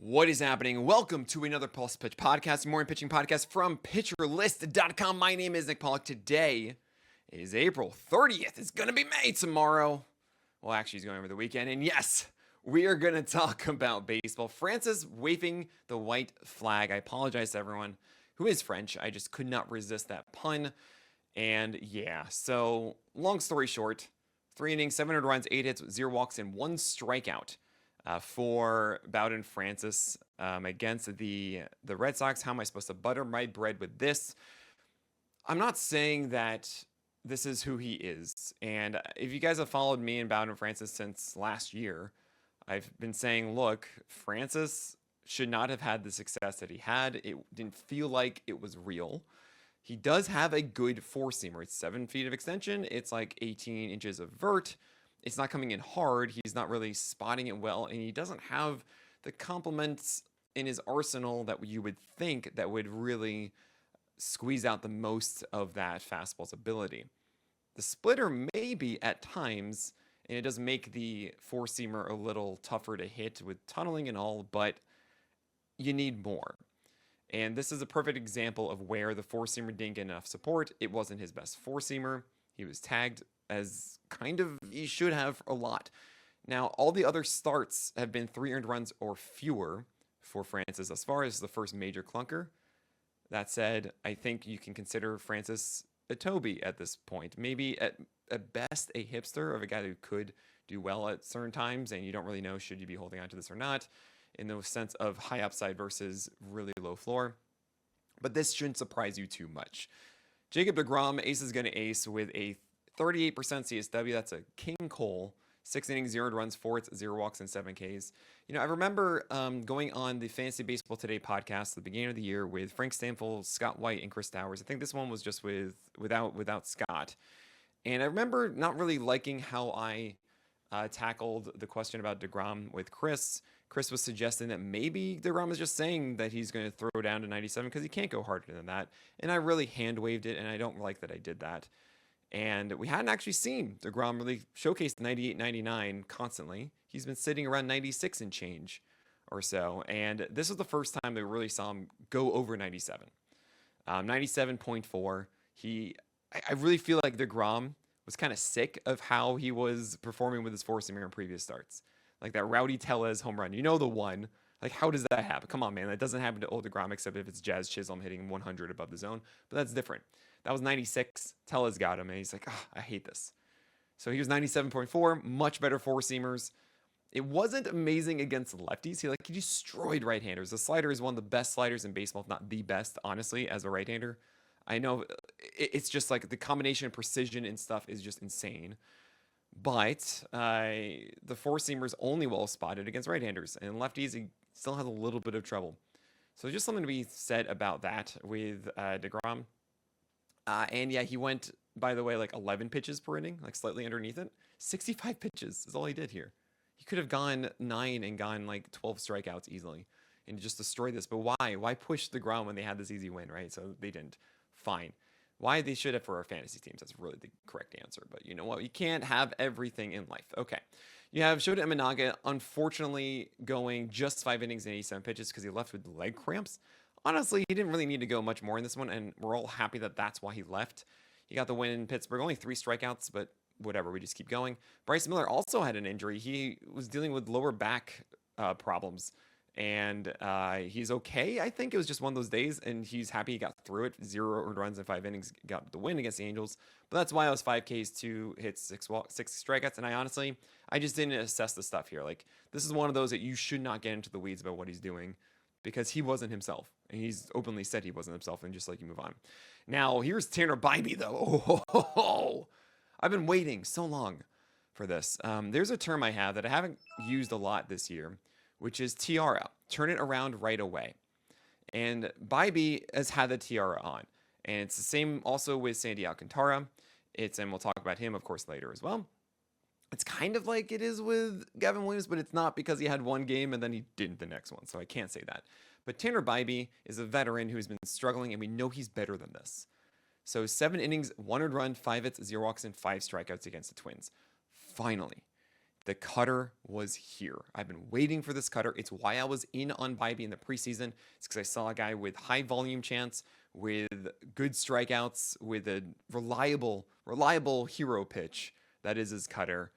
What is happening? Welcome to another Pulse Pitch podcast, morning pitching podcast from pitcherlist.com. My name is Nick Pollack. Today is April 30th. It's going to be May tomorrow. Well, actually, he's going over the weekend. And yes, we are going to talk about baseball. Francis waving the white flag. I apologize to everyone who is French. I just could not resist that pun. And yeah, so long story short, 3 innings, 700 runs, 8 hits, 0 walks, and 1 strikeout. For Bowden Francis against the Red Sox. How am I supposed to butter my bread with this? I'm not saying that this is who he is. And if you guys have followed me and Bowden Francis since last year, I've been saying, look, Francis should not have had the success that he had. It didn't feel like it was real. He does have a good four-seamer. It's 7 feet of extension. It's like 18 inches of vert. It's not coming in hard. He's not really spotting it well, and he doesn't have the complements in his arsenal that you would think that would really squeeze out the most of that fastball's ability. The splitter maybe at times, and it does make the four-seamer a little tougher to hit with tunneling and all, but you need more. And this is a perfect example of where the four-seamer didn't get enough support. It wasn't his best four-seamer. He was tagged as kind of he should have a lot. Now, all the other starts have been 3 earned runs or fewer for Francis as far as the first major clunker. That said, I think you can consider Francis a Toby at this point. Maybe at best a hipster of a guy who could do well at certain times, and you don't really know should you be holding on to this or not in the sense of high upside versus really low floor. But this shouldn't surprise you too much. Jacob deGrom, ace is going to ace with a 38% CSW. That's a King Cole. 6 innings, 0 runs, 4 hits, 0 walks, and 7 Ks. You know, I remember going on the Fantasy Baseball Today podcast at the beginning of the year with Frank Stanfield, Scott White, and Chris Towers. I think this one was just without Scott. And I remember not really liking how I tackled the question about deGrom with Chris. Chris was suggesting that maybe deGrom is just saying that he's going to throw down to 97 because he can't go harder than that. And I really hand-waved it, and I don't like that I did that. And we hadn't actually seen deGrom really showcase 98, 99 constantly. He's been sitting around 96 and change or so. And this was the first time they really saw him go over 97. 97.4. I really feel like deGrom was kind of sick of how he was performing with his four-seamer in previous starts. Like that Rowdy Tellez home run. You know the one. Like, how does that happen? Come on, man. That doesn't happen to old deGrom except if it's Jazz Chisholm hitting 100 above the zone. But that's different. That was 96. Tellez got him, and he's like, I hate this. So he was 97.4, much better four-seamers. It wasn't amazing against lefties. He destroyed right-handers. The slider is one of the best sliders in baseball, if not the best, honestly, as a right-hander. I know it's just like the combination of precision and stuff is just insane. But the four-seamers only well-spotted against right-handers, and lefties, he still has a little bit of trouble. So just something to be said about that with deGrom. And yeah, he went, by the way, like 11 pitches per inning, like slightly underneath it. 65 pitches is all he did here. He could have gone 9 and gone like 12 strikeouts easily and just destroyed this. But why? Why push deGrom when they had this easy win, right? So they didn't. Fine. Why they should have for our fantasy teams. That's really the correct answer. But you know what? You can't have everything in life. Okay. You have Shota Imanaga, unfortunately, going just 5 innings and 87 pitches because he left with leg cramps. Honestly, he didn't really need to go much more in this one, and we're all happy that that's why he left. He got the win in Pittsburgh, only 3 strikeouts, but whatever, we just keep going. Bryce Miller also had an injury. He was dealing with lower back problems, and he's okay. I think it was just one of those days, and he's happy he got through it. 0 earned runs in 5 innings, got the win against the Angels. But that's why I was 5 Ks, 2 hits, 6 strikeouts, and I just didn't assess the stuff here. Like, this is one of those that you should not get into the weeds about what he's doing, because he wasn't himself. And he's openly said he wasn't himself, and just like you move on. Now, here's Tanner Bybee, though. I've been waiting so long for this. There's a term I have that I haven't used a lot this year, which is tiara. Turn it around right away. And Bybee has had the tiara on. And it's the same also with Sandy Alcantara. And we'll talk about him, of course, later as well. It's kind of like it is with Gavin Williams, but it's not because he had one game and then he didn't the next one. So I can't say that. But Tanner Bybee is a veteran who's been struggling, and we know he's better than this. So 7 innings, 1 earned run, 5 hits, 0 walks, and 5 strikeouts against the Twins. Finally. the cutter was here. I've been waiting for this cutter. It's why I was in on Bybee in the preseason. It's because I saw a guy with high volume chance, with good strikeouts, with a reliable hero pitch that is his cutter.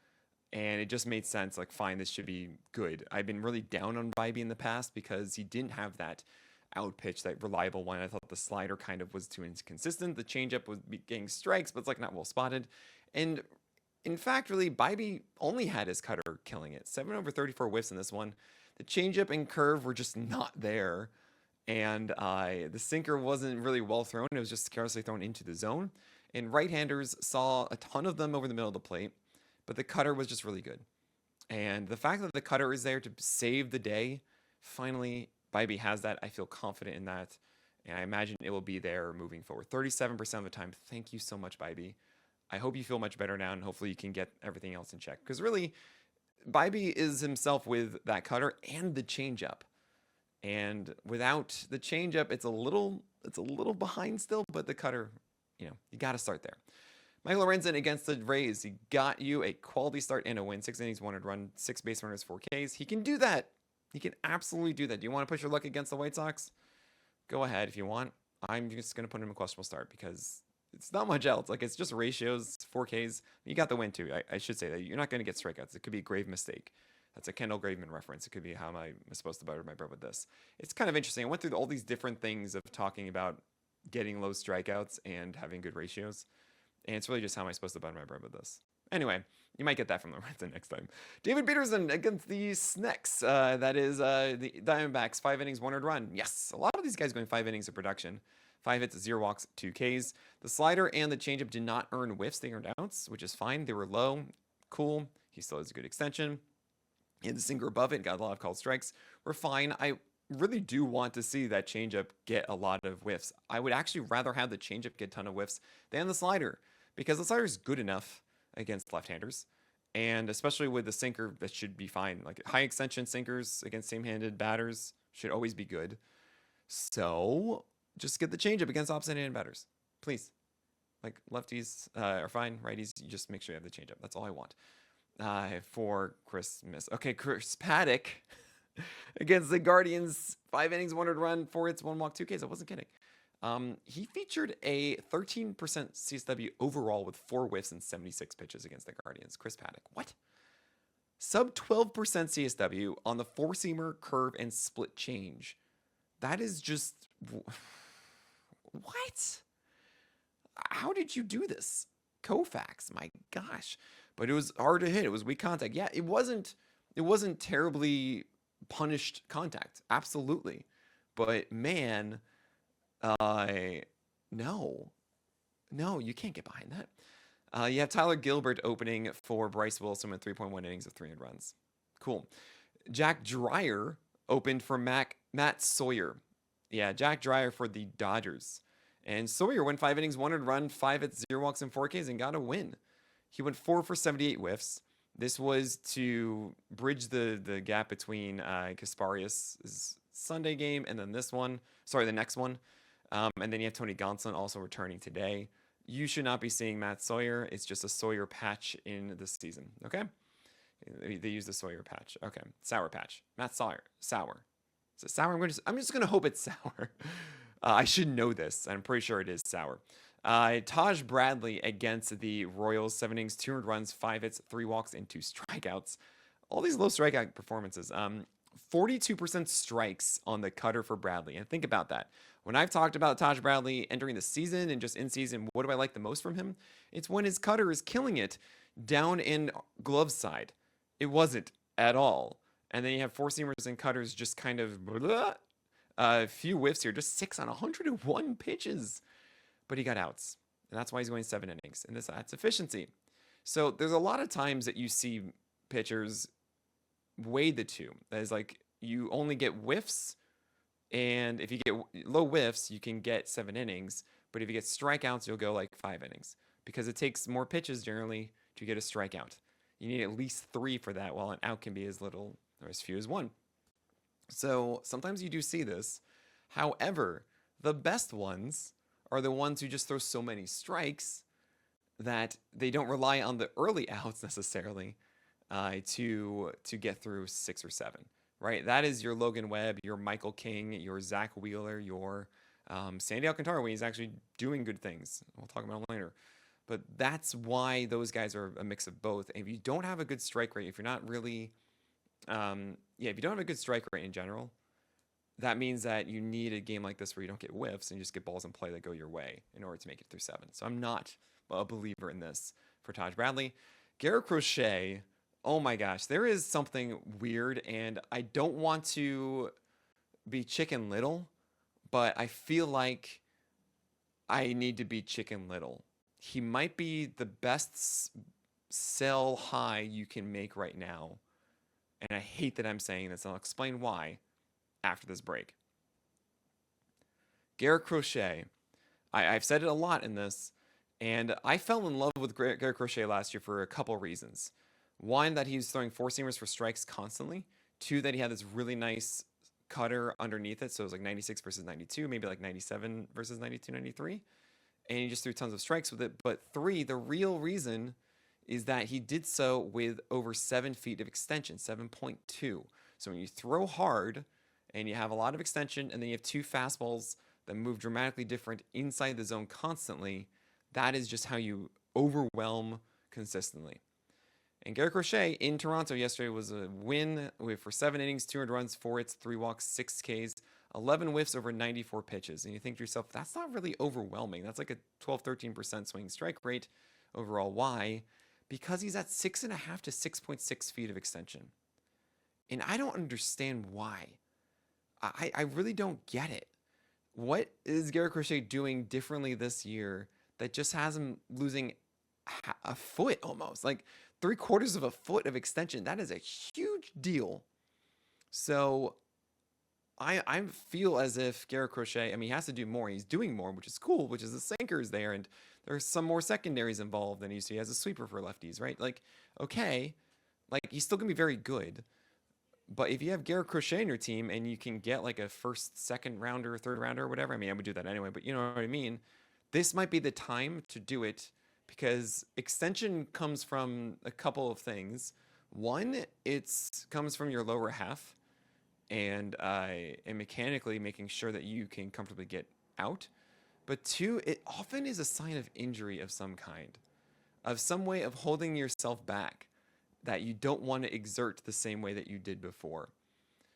And it just made sense, like, fine, this should be good. I've been really down on Bybee in the past because he didn't have that out pitch, that reliable one. I thought the slider kind of was too inconsistent. The changeup was getting strikes, but it's like not well spotted. And in fact, really, Bybee only had his cutter killing it. 7 over 34 whiffs in this one. The changeup and curve were just not there. And the sinker wasn't really well thrown. It was just carelessly thrown into the zone. And right-handers saw a ton of them over the middle of the plate. But the cutter was just really good. And the fact that the cutter is there to save the day, finally, Bybee has that. I feel confident in that. And I imagine it will be there moving forward. 37% of the time. Thank you so much, Bybee. I hope you feel much better now, and hopefully you can get everything else in check. Because really, Bybee is himself with that cutter and the changeup. And without the changeup, it's a little behind still, but the cutter, you got to start there. Michael Lorenzen against the Rays. He got you a quality start and a win. 6 innings, 1 run, 6 base runners, 4 Ks. He can do that. He can absolutely do that. Do you want to push your luck against the White Sox? Go ahead if you want. I'm just going to put him a questionable start because it's not much else. Like, it's just ratios, 4 Ks. You got the win, too. I should say that. You're not going to get strikeouts. It could be a grave mistake. That's a Kendall Graveman reference. It could be how am I supposed to butter my bread with this. It's kind of interesting. I went through all these different things of talking about getting low strikeouts and having good ratios. And it's really just how am I supposed to butter my bread with this. Anyway, you might get that from Lorenzen next time. David Peterson against the Snecks. That is the Diamondbacks. 5 innings, 1 run. Yes, a lot of these guys going 5 innings of production. 5 hits, 0 walks, 2 Ks. The slider and the changeup did not earn whiffs. They earned outs, which is fine. They were low. Cool. He still has a good extension. And the sinker above it got a lot of called strikes. We're fine. I really do want to see that changeup get a lot of whiffs. I would actually rather have the changeup get a ton of whiffs than the slider, because the slider is good enough against left-handers, and especially with the sinker, that should be fine. Like, high extension sinkers against same-handed batters should always be good. So just get the changeup against opposite-handed batters, please. Like, lefties are fine, righties, you just make sure you have the changeup. That's all I want for Christmas. Okay, Chris Paddock against the Guardians. 5 innings, 1 run, 4 hits, 1 walk, 2 Ks. I wasn't kidding. He featured a 13% CSW overall with 4 whiffs and 76 pitches against the Guardians. Chris Paddock. What? Sub 12% CSW on the 4-seamer, curve, and split change. That is just... What? How did you do this? Koufax, my gosh. But it was hard to hit. It was weak contact. Yeah, it wasn't terribly punished contact. Absolutely. But man... No, you can't get behind that. You have Tyler Gilbert opening for Bryce Wilson with 3.1 innings of 300 runs. Cool. Jack Dreyer opened for Matt Sawyer. Yeah, Jack Dreyer for the Dodgers. And Sawyer went 5 innings, 1 run, 5 hits, 0 walks, and 4 Ks, and got a win. He went 4 for 78 whiffs. This was to bridge the gap between Kasparius' Sunday game and then the next one. And then you have Tony Gonsolin also returning today. You should not be seeing Matt Sawyer. It's just a Sawyer patch in this season. Okay? They use the Sawyer patch. Okay. Sour patch. Matt Sawyer. Sour. Is it sour? I'm just going to hope it's sour. I should know this. I'm pretty sure it is sour. Taj Bradley against the Royals. 7 innings, 200 runs, 5 hits, 3 walks, and 2 strikeouts. All these low strikeout performances. 42% strikes on the cutter for Bradley. And think about that. When I've talked about Taj Bradley entering the season and just in season, what do I like the most from him? It's when his cutter is killing it down in glove side. It wasn't at all. And then you have 4-seamers and cutters just kind of blah. A few whiffs here, just 6 on 101 pitches. But he got outs. And that's why he's going 7 innings. And that's efficiency. So there's a lot of times that you see pitchers weigh the two. That is, like, you only get whiffs, and if you get low whiffs, you can get 7 innings. But if you get strikeouts, you'll go like 5 innings, because it takes more pitches generally to get a strikeout. You need at least 3 for that, while an out can be as little or as few as 1. So sometimes you do see this. However, the best ones are the ones who just throw so many strikes that they don't rely on the early outs necessarily. to get through 6 or 7. Right, that is your Logan Webb, your Michael King, your Zach Wheeler, your Sandy Alcantara when he's actually doing good things. We'll talk about him later. But that's why those guys are a mix of both. And if you don't have a good strike rate, if you're not really, if you don't have a good strike rate in general, that means that you need a game like this where you don't get whiffs and you just get balls in play that go your way in order to make it through 7. So I'm not a believer in this for Taj Bradley. Garrett Crochet, oh my gosh, there is something weird, and I don't want to be Chicken Little, but I feel like I need to be Chicken Little. He might be the best sell high you can make right now, and I hate that I'm saying this, and I'll explain why after this break. Garrett Crochet, I've said it a lot in this, and I fell in love with Garrett Crochet last year for a couple reasons. One, that he was throwing 4-seamers for strikes constantly. 2, that he had this really nice cutter underneath it. So it was like 96 versus 92, maybe like 97 versus 92, 93. And he just threw tons of strikes with it. But 3, the real reason is that he did so with over 7 feet of extension, 7.2. So when you throw hard and you have a lot of extension and then you have 2 fastballs that move dramatically different inside the zone constantly, that is just how you overwhelm consistently. And Garrett Crochet in Toronto yesterday was a win for 7 innings, 200 runs, 4 hits, 3 walks, 6 Ks, 11 whiffs over 94 pitches. And you think to yourself, that's not really overwhelming. That's like a 12-13% swing strike rate overall. Why? Because he's at 6.5 to 6.6 feet of extension. And I don't understand why. I really don't get it. What is Garrett Crochet doing differently this year that just has him losing a foot almost? Like 3/4 of a foot of extension. That is a huge deal. So I feel as if Garrett Crochet, I mean, he has to do more. He's doing more, which is cool, which is the sinkers there. And there's some more secondaries involved than you see as a sweeper for lefties, right? Like, okay, like he's still going to be very good. But if you have Garrett Crochet in your team and you can get like a first, second rounder, third rounder, or whatever, I mean, I would do that anyway, but you know what I mean? This might be the time to do it because extension comes from a couple of things. One, it comes from your lower half and mechanically making sure that you can comfortably get out. But 2, it often is a sign of injury of some kind, of some way of holding yourself back that you don't want to exert the same way that you did before.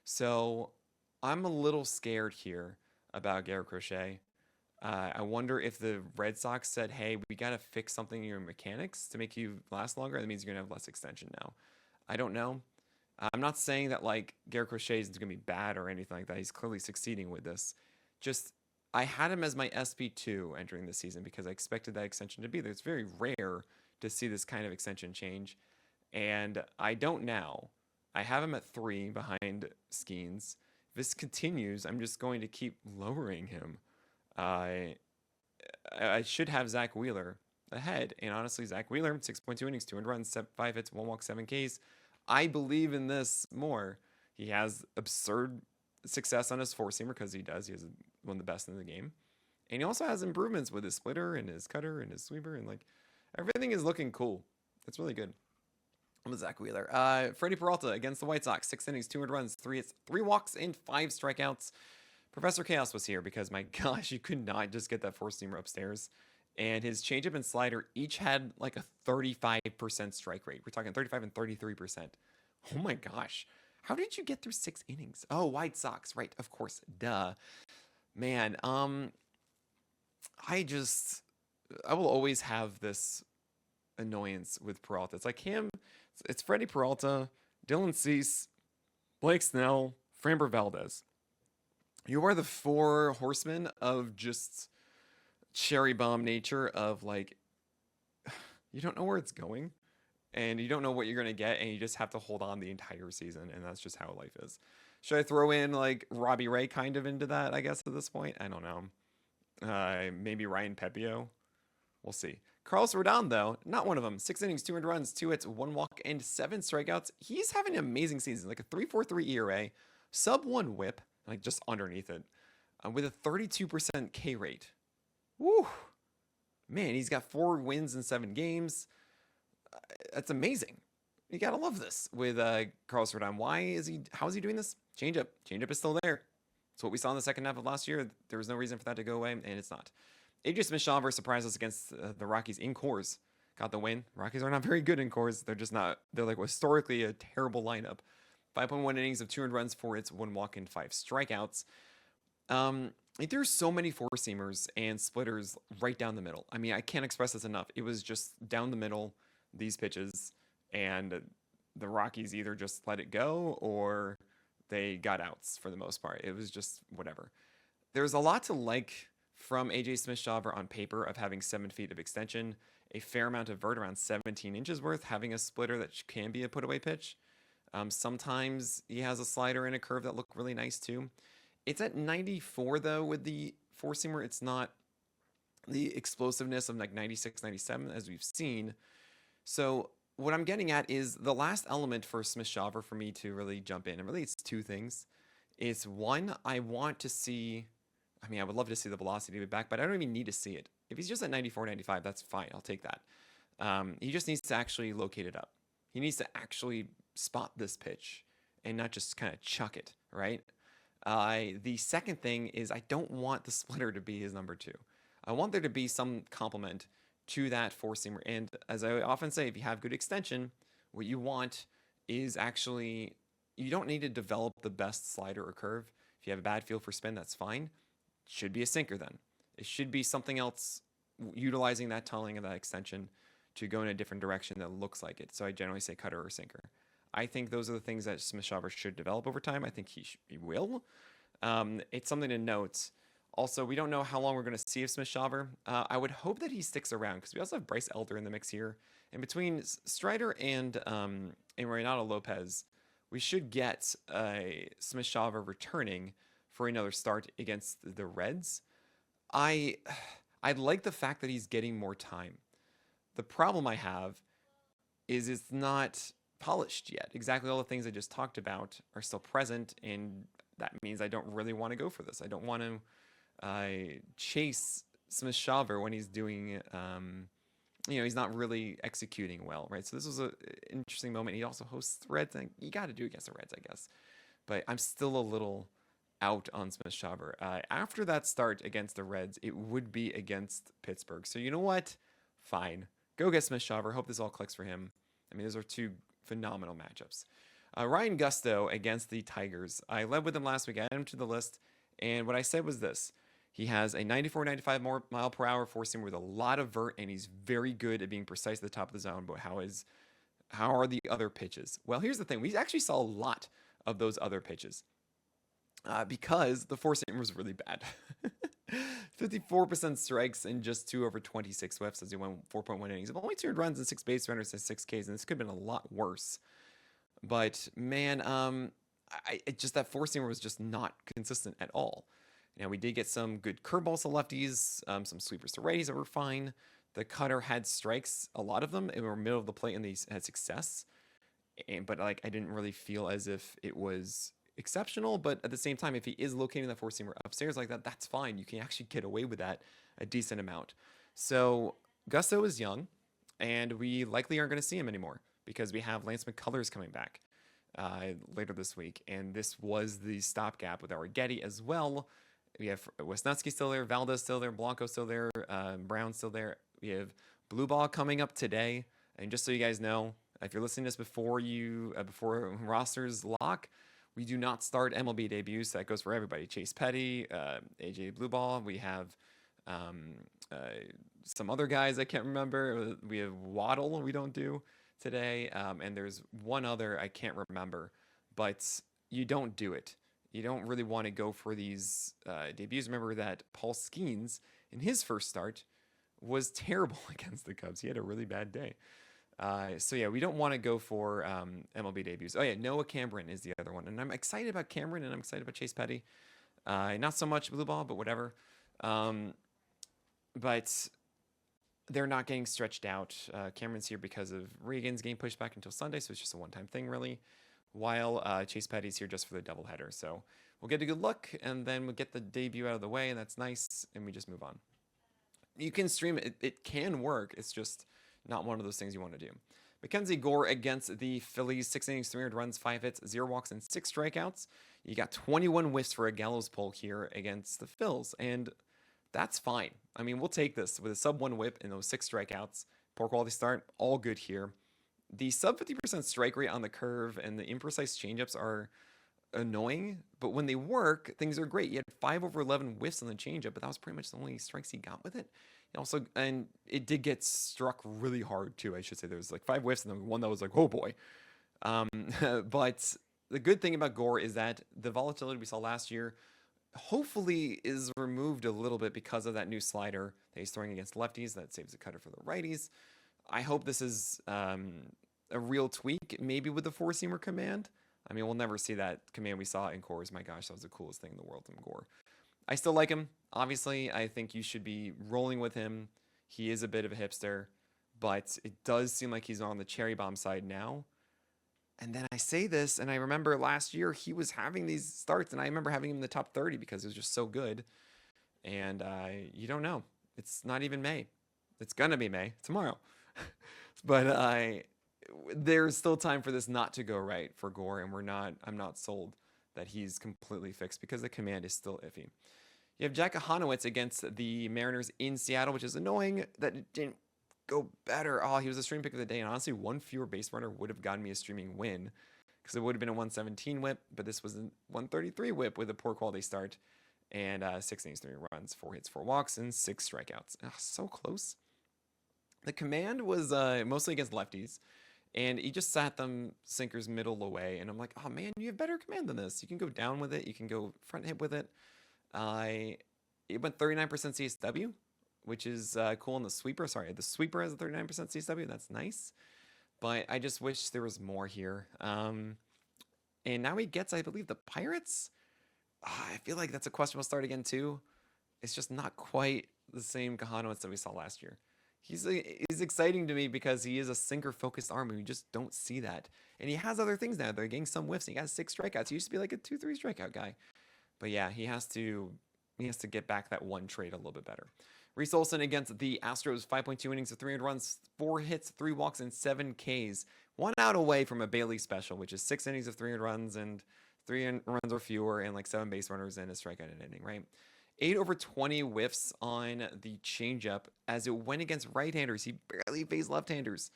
So I'm a little scared here about Garrett Crochet. I wonder if the Red Sox said, hey, we got to fix something in your mechanics to make you last longer. That means you're going to have less extension now. I don't know. I'm not saying that like Garrett Crochet is going to be bad or anything like that. He's clearly succeeding with this. Just I had him as my SP2 entering the season because I expected that extension to be there. It's very rare to see this kind of extension change. And I don't now. I have him at 3 behind Skeens. If this continues, I'm just going to keep lowering him. I should have Zach Wheeler ahead. And honestly, Zach Wheeler, 6.2 innings, 200 runs, 5 hits, 1 walk, 7 Ks. I believe in this more. He has absurd success on his 4-seamer because he does. He has one of the best in the game. And he also has improvements with his splitter and his cutter and his sweeper. And like everything is looking cool. It's really good. I'm with Zach Wheeler. Freddie Peralta against the White Sox. 6 innings, 200 runs, 3 hits, 3 walks, and 5 strikeouts. Professor Chaos was here because, my gosh, you could not just get that 4-seamer upstairs. And his changeup and slider each had like a 35% strike rate. We're talking 35 and 33%. Oh my gosh. How did you get through 6 innings? Oh, White Sox. Right. Of course. Duh. Man. I will always have this annoyance with Peralta. It's like him. It's Freddie Peralta, Dylan Cease, Blake Snell, Framber Valdez. You are the 4 horsemen of just cherry bomb nature of like, you don't know where it's going and you don't know what you're going to get and you just have to hold on the entire season. And that's just how life is. Should I throw in like Robbie Ray kind of into that, I guess, at this point? I don't know. Maybe Ryan Pepio. We'll see. Carlos Rodon, though, not one of them. 6 innings, 200 runs, 2 hits, 1 walk, and 7 strikeouts. He's having an amazing season, like a 3.43 ERA, sub-1 WHIP, like just underneath it, with a 32% K rate. Woo! Man, he's got 4 wins in 7 games. That's amazing. You gotta love this with Carlos Rodon. Why is he? How is he doing this? Changeup. Changeup is still there. It's what we saw in the second half of last year. There was no reason for that to go away, and it's not. AJ Smith-Shawver surprised us against the Rockies in Coors. Got the win. Rockies are not very good in Coors. They're just not. They're like historically a terrible lineup. 5.1 innings of 200 runs for its 1 walk and 5 strikeouts. There's so many four-seamers and splitters right down the middle. I mean, I can't express this enough. It was just down the middle, these pitches, and the Rockies either just let it go or they got outs for the most part. It was just whatever. There's a lot to like from AJ Smith-Shawver on paper of having 7 feet of extension, a fair amount of vert, around 17 inches worth, having a splitter that can be a put-away pitch. Sometimes he has a slider and a curve that look really nice too. It's at 94 though with the four-seamer. It's not the explosiveness of like 96, 97 as we've seen. So what I'm getting at is the last element for Smith-Shawver for me to really jump in, and really it's 2 things. It's one, I want to see, I mean, I would love to see the velocity be back, but I don't even need to see it. If he's just at 94, 95, that's fine. I'll take that. He just needs to actually locate it up. He needs to actually spot this pitch and not just kind of chuck it, right? The second thing is I don't want the splitter to be his number 2. I want there to be some complement to that four-seamer. And as I often say, if you have good extension, what you want is actually, you don't need to develop the best slider or curve. If you have a bad feel for spin, that's fine. It should be a sinker then. It should be something else utilizing that tunneling of that extension to go in a different direction that looks like it. So I generally say cutter or sinker. I think those are the things that Smith-Shawver should develop over time. I think he will. It's something to note. Also, we don't know how long we're going to see of Smith-Shawver. I would hope that he sticks around because we also have Bryce Elder in the mix here. And between Strider and Renato Lopez, we should get Smith-Shawver returning for another start against the Reds. I like the fact that he's getting more time. The problem I have is it's not polished yet. Exactly all the things I just talked about are still present, and that means I don't really want to go for this. I don't want to chase Smith-Shawver when he's doing, he's not really executing well, right? So this was an interesting moment. He also hosts the Reds, and you got to do against the Reds, I guess. But I'm still a little out on Smith-Shawver. After that start against the Reds, it would be against Pittsburgh. So you know what? Fine. Go get Smith-Shawver. Hope this all clicks for him. I mean, those are 2 phenomenal matchups. Ryan Gusto against the Tigers. I led with him last week. I added him to the list. And what I said was this. He has a 94, 95 mile per hour four-seamer with a lot of vert, and he's very good at being precise at the top of the zone. But how are the other pitches? Well, here's the thing. We actually saw a lot of those other pitches because the four-seamer was really bad. 54% strikes and just 2 over 26 whiffs as he went 4.1 innings. Only 2 runs and 6 base runners and 6 Ks, and this could have been a lot worse. But man, that four-seamer was just not consistent at all. Now we did get some good curveballs to lefties, some sweepers to righties that were fine. The cutter had strikes, a lot of them, in the middle of the plate, and they had success. But I didn't really feel as if it was exceptional, but at the same time, if he is locating that four-seamer upstairs like that, that's fine. You can actually get away with that a decent amount. So Gusto is young, and we likely aren't going to see him anymore because we have Lance McCullers coming back later this week, and this was the stopgap with our Getty as well. We have Wisniewski still there, Valdez still there, Blanco still there, Brown still there. We have Blue Ball coming up today, and just so you guys know, if you're listening to this before rosters lock, we do not start MLB debuts. That goes for everybody. Chase Petty, AJ Blueball. We have some other guys I can't remember. We have Waddle we don't do today. And there's one other I can't remember. But you don't do it. You don't really want to go for these debuts. Remember that Paul Skeens, in his first start, was terrible against the Cubs. He had a really bad day. So yeah, we don't want to go for MLB debuts. Oh yeah, Noah Cameron is the other one, and I'm excited about Cameron, and I'm excited about Chase Petty. Not so much Blue Ball, but whatever. But they're not getting stretched out. Cameron's here because of Reagan's getting pushed back until Sunday, so it's just a one-time thing, really. While Chase Petty's here just for the doubleheader, so we'll get a good look, and then we'll get the debut out of the way, and that's nice, and we just move on. You can stream it; it can work. It's just not one of those things you want to do. Mackenzie Gore against the Phillies, 6 innings, 300 runs, 5 hits, 0 walks, and 6 strikeouts. You got 21 whiffs for a gallows pull here against the Phils, and that's fine. I mean, we'll take this with a sub 1 whip and those 6 strikeouts. Poor quality start, all good here. The sub 50% strike rate on the curve and the imprecise changeups are annoying, but when they work, things are great. You had 5 over 11 whiffs on the changeup, but that was pretty much the only strikes he got with it. And it did get struck really hard too. I should say there was like 5 whiffs and then one that was like, oh boy. But the good thing about Gore is that the volatility we saw last year hopefully is removed a little bit because of that new slider that he's throwing against lefties that saves the cutter for the righties. I hope this is a real tweak, maybe with the 4-seamer command. I mean, we'll never see that command we saw in Coors. My gosh, that was the coolest thing in the world from Gore. I still like him. Obviously, I think you should be rolling with him. He is a bit of a hipster, but it does seem like he's on the cherry bomb side now. And then I say this, and I remember last year he was having these starts, and I remember having him in the top 30 because it was just so good. And you don't know. It's not even May. It's going to be May tomorrow. But there's still time for this not to go right for Gore, and I'm not sold that he's completely fixed because the command is still iffy. You have Jack Hanowitz against the Mariners in Seattle, which is annoying that it didn't go better. Oh, he was a stream pick of the day, and honestly, one fewer base runner would have gotten me a streaming win because it would have been a 117 whip, but this was a 133 whip with a poor quality start and 6 innings, 3 runs, 4 hits, 4 walks, and 6 strikeouts. So close. The command was mostly against lefties, and he just sat them sinkers middle away, and I'm like, oh man, you have better command than this. You can go down with it. You can go front hip with it. It went 39% CSW, which is cool on the sweeper. Sorry, the sweeper has a 39% CSW. That's nice. But I just wish there was more here. And now he gets, I believe, the Pirates. I feel like that's a questionable start again, too. It's just not quite the same Kahanowitz that we saw last year. He's exciting to me because he is a sinker-focused arm, and we just don't see that. And he has other things now. They're getting some whiffs. He has 6 strikeouts. He used to be like a 2-3 strikeout guy. But yeah, he has to get back that one trade a little bit better. Reese Olson against the Astros, 5.2 innings of 300 runs, 4 hits, 3 walks, and 7 Ks. 1 out away from a Bailey special, which is 6 innings of 300 runs and 3 runs or fewer and like 7 base runners and a strikeout in an inning, right? 8 over 20 whiffs on the changeup as it went against right-handers. He barely faced left-handers.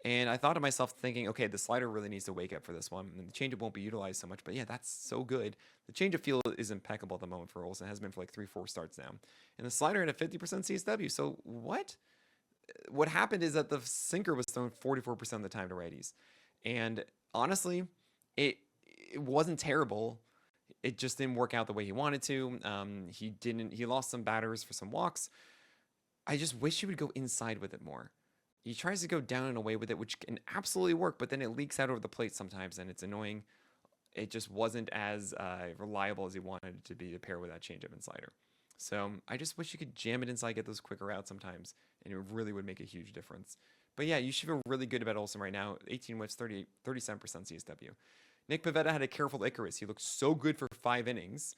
And I thought to myself thinking, okay, the slider really needs to wake up for this one. And the changeup won't be utilized so much. But yeah, that's so good. The changeup feel is impeccable at the moment for Olsen. It has been for like 3-4 starts now. And the slider had a 50% CSW. So what? What happened is that the sinker was thrown 44% of the time to righties. And honestly, it wasn't terrible. It just didn't work out the way he wanted to. He lost some batters for some walks. I just wish he would go inside with it more. He tries to go down and away with it, which can absolutely work, but then it leaks out over the plate sometimes, and it's annoying. It just wasn't as reliable as he wanted it to be to pair with that changeup and slider. So I just wish you could jam it inside, get those quicker out sometimes, and it really would make a huge difference. But yeah, you should feel really good about Olsen right now. 18 whiffs, 37% CSW. Nick Pivetta had a careful Icarus. He looked so good for 5 innings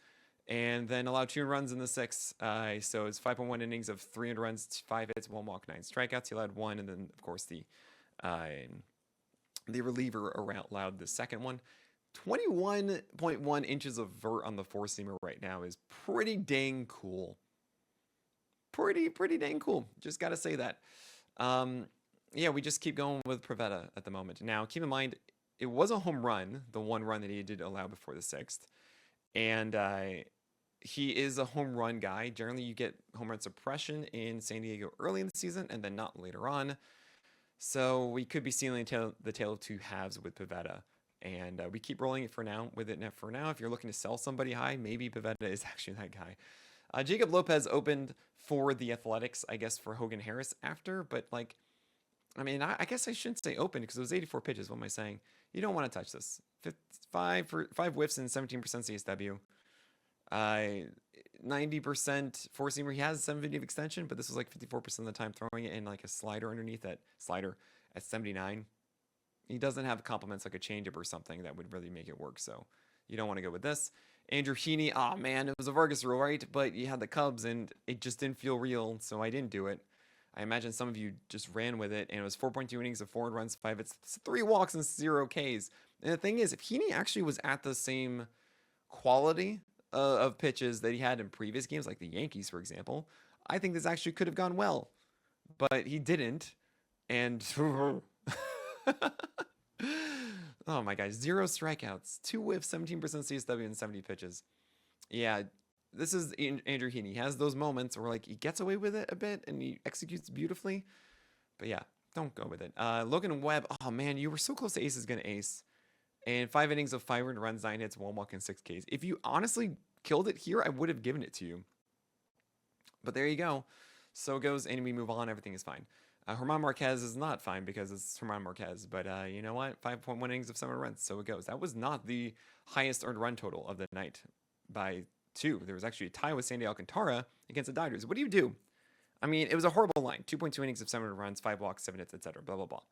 and then allowed 2 runs in the 6. So it's 5.1 innings of 300 runs, 5 hits, 1 walk, 9 strikeouts. He allowed 1, and then, of course, the reliever allowed the second one. 21.1 inches of vert on the 4-seamer right now is pretty dang cool. Pretty dang cool. Just got to say that. Yeah, we just keep going with Pivetta at the moment. Now, keep in mind, it was a home run, the 1 run that he did allow before the 6th. And he is a home run guy. Generally, you get home run suppression in San Diego early in the season and then not later on. So we could be seeing the tale of 2 halves with Pivetta. And we keep rolling it for now. For now, if you're looking to sell somebody high, maybe Pivetta is actually that guy. Jacob Lopez opened for the Athletics, I guess, for Hogan Harris after. But, like, I mean, I guess I shouldn't say open because it was 84 pitches. What am I saying? You don't want to touch this. 5 whiffs and 17% CSW. 90% 4-seamer. He has 750 of extension, but this was like 54% of the time throwing it in like a slider underneath that slider at 79. He doesn't have compliments like a changeup or something that would really make it work. So you don't want to go with this. Andrew Heaney. Oh man, it was a Vargas rule, right? But you had the Cubs and it just didn't feel real. So I didn't do it. I imagine some of you just ran with it, and it was 4.2 innings of 4 runs, 5 hits, 3 walks, and 0 Ks. And the thing is, if Heaney actually was at the same quality of pitches that he had in previous games, like the Yankees, for example, I think this actually could have gone well. But he didn't. And oh my gosh, 0 strikeouts, 2 whiffs, 17% CSW, and 70 pitches. Yeah, this is Andrew Heaney. He has those moments where like he gets away with it a bit and he executes beautifully. But yeah, don't go with it. Logan Webb, oh man, you were so close to ace is going to ace. And 5 innings of 5 earned runs, 9 hits, 1 walk, and 6 Ks. If you honestly killed it here, I would have given it to you. But there you go. So it goes, and we move on. Everything is fine. German Marquez is not fine because it's German Marquez. But you know what? 5.1 innings of 7 runs. So it goes. That was not the highest earned run total of the night by 2. There was actually a tie with Sandy Alcantara against the Dodgers. What do you do? I mean, it was a horrible line. 2.2 innings of 7 runs, 5 walks, 7 hits, etc. Blah, blah, blah.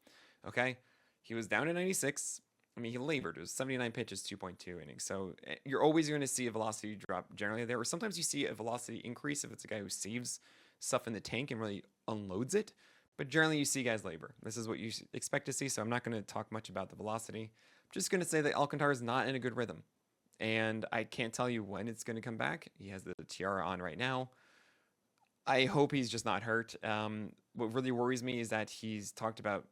Okay? He was down to 96. I mean, he labored. It was 79 pitches, 2.2 innings. So you're always going to see a velocity drop generally there. Or sometimes you see a velocity increase if it's a guy who saves stuff in the tank and really unloads it. But generally you see guys labor. This is what you expect to see. So I'm not going to talk much about the velocity. I'm just going to say that Alcantara is not in a good rhythm. And I can't tell you when it's going to come back. He has the tiara on right now. I hope he's just not hurt. What really worries me is that he's talked about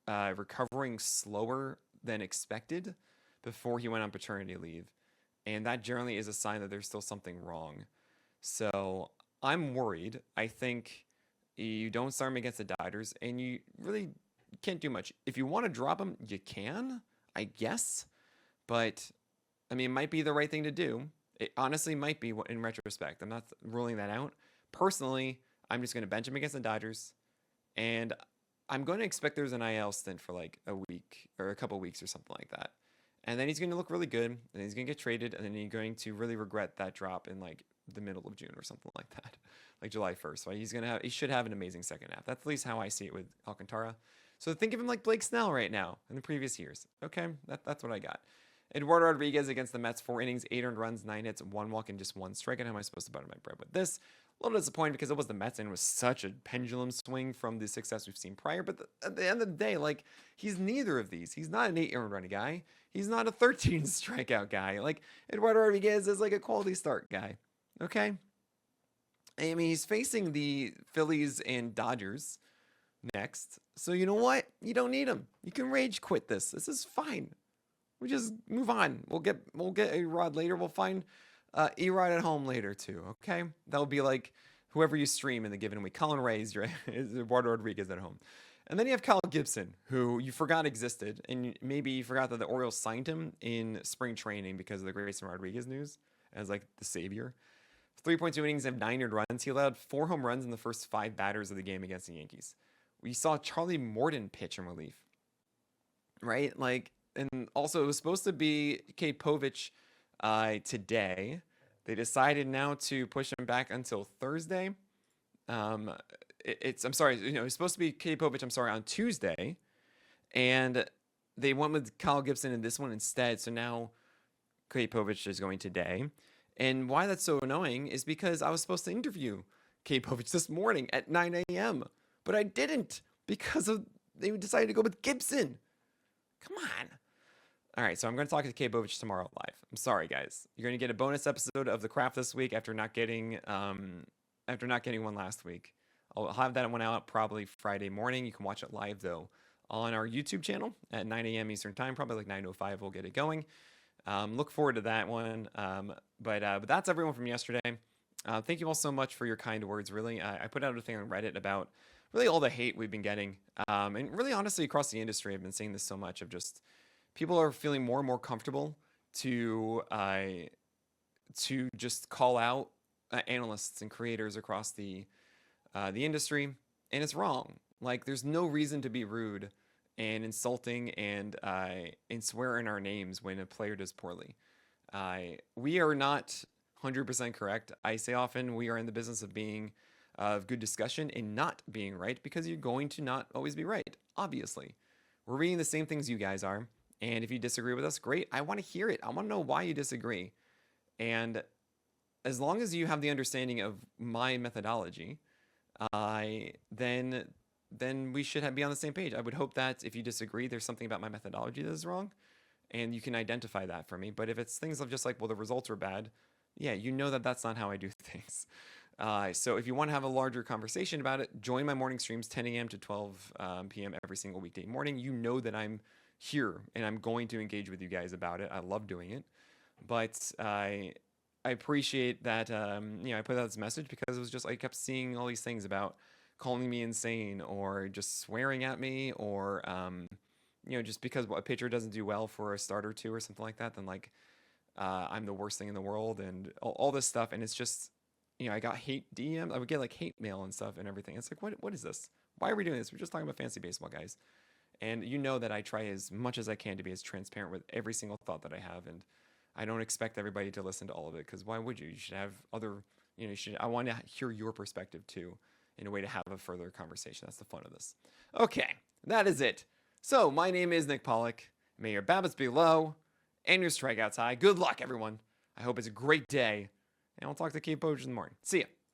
recovering slower than expected before he went on paternity leave. And that generally is a sign that there's still something wrong. So I'm worried. I think you don't start him against the Dodgers, and you really can't do much. If you want to drop him, you can, I guess. But, I mean, it might be the right thing to do. It honestly might be in retrospect. I'm not ruling that out. Personally, I'm just going to bench him against the Dodgers, and I'm going to expect there's an IL stint for like a week or a couple weeks or something like that. And then he's going to look really good, and he's going to get traded, and then he's going to really regret that drop in like the middle of June or something like that, like July 1st. So he should have an amazing second half. That's at least how I see it with Alcantara. So think of him like Blake Snell right now in the previous years. Okay, that's what I got. Eduardo Rodriguez against the Mets, 4 innings, 8 earned runs, 9 hits, 1 walk, and just 1 strikeout. How am I supposed to butter my bread with this? A little disappointed because it was the Mets and it was such a pendulum swing from the success we've seen prior. But at the end of the day, like, he's neither of these. He's not an 8 earned run guy. He's not a 13 strikeout guy. Like, Eduardo Rodriguez is like a quality start guy. Okay? I mean, he's facing the Phillies and Dodgers next. So you know what? You don't need him. You can rage quit this. This is fine. We just move on. We'll get A-Rod later. We'll find E-Rod at home later too. Okay, that'll be like whoever you stream in the given week. Colin Ray is Eduardo Rodriguez at home, and then you have Kyle Gibson, who you forgot existed, and maybe you forgot that the Orioles signed him in spring training because of the Grayson Rodriguez news as like the savior. 3.2 innings and 9 earned runs. He allowed 4 home runs in the first 5 batters of the game against the Yankees. We saw Charlie Morton pitch in relief, right? Like. And also, it was supposed to be Kate Povich today. They decided now to push him back until Thursday. I'm sorry, it's supposed to be Kate Povich, on Tuesday. And they went with Kyle Gibson in this one instead. So now Kate Povich is going today. And why that's so annoying is because I was supposed to interview Kate Povich this morning at 9 a.m. But I didn't because they decided to go with Gibson. Come on. All right, so I'm going to talk to Kate Povich tomorrow live. I'm sorry, guys. You're going to get a bonus episode of The Craft this week after not getting one last week. I'll have that one out probably Friday morning. You can watch it live, though, on our YouTube channel at 9 a.m. Eastern Time. Probably like 9:05 we'll get it going. Look forward to that one. But that's everyone from yesterday. Thank you all so much for your kind words, really. I put out a thing on Reddit about really all the hate we've been getting. And really, honestly, across the industry, I've been seeing this so much of just... people are feeling more and more comfortable to just call out analysts and creators across the industry, and it's wrong. Like, there's no reason to be rude and insulting and swear in our names when a player does poorly. We are not 100% correct. I say often we are in the business of being of good discussion and not being right because you're going to not always be right. Obviously, we're reading the same things you guys are. And if you disagree with us, great. I want to hear it. I want to know why you disagree. And as long as you have the understanding of my methodology, then we should be on the same page. I would hope that if you disagree, there's something about my methodology that is wrong, and you can identify that for me. But if it's things of just like, well, the results were bad, yeah, you know that that's not how I do things. So if you want to have a larger conversation about it, join my morning streams, 10 a.m. to 12 p.m. every single weekday morning. You know that I'm here and I'm going to engage with you guys about it. I love doing it, but I appreciate that I put out this message because it was just I kept seeing all these things about calling me insane or just swearing at me or just because a pitcher doesn't do well for a start or two or something like that, then like I'm the worst thing in the world and all this stuff. And it's just, I got hate DM. I would get like hate mail and stuff and everything. It's like, what is this? Why are we doing this? We're just talking about fantasy baseball, guys. And you know that I try as much as I can to be as transparent with every single thought that I have. And I don't expect everybody to listen to all of it because why would you? You should have other, I want to hear your perspective too in a way to have a further conversation. That's the fun of this. Okay, that is it. So my name is Nick Pollack. May your BABIPs be low and your strikeouts high. Good luck, everyone. I hope it's a great day. And we'll talk to Kate Poach in the morning. See ya.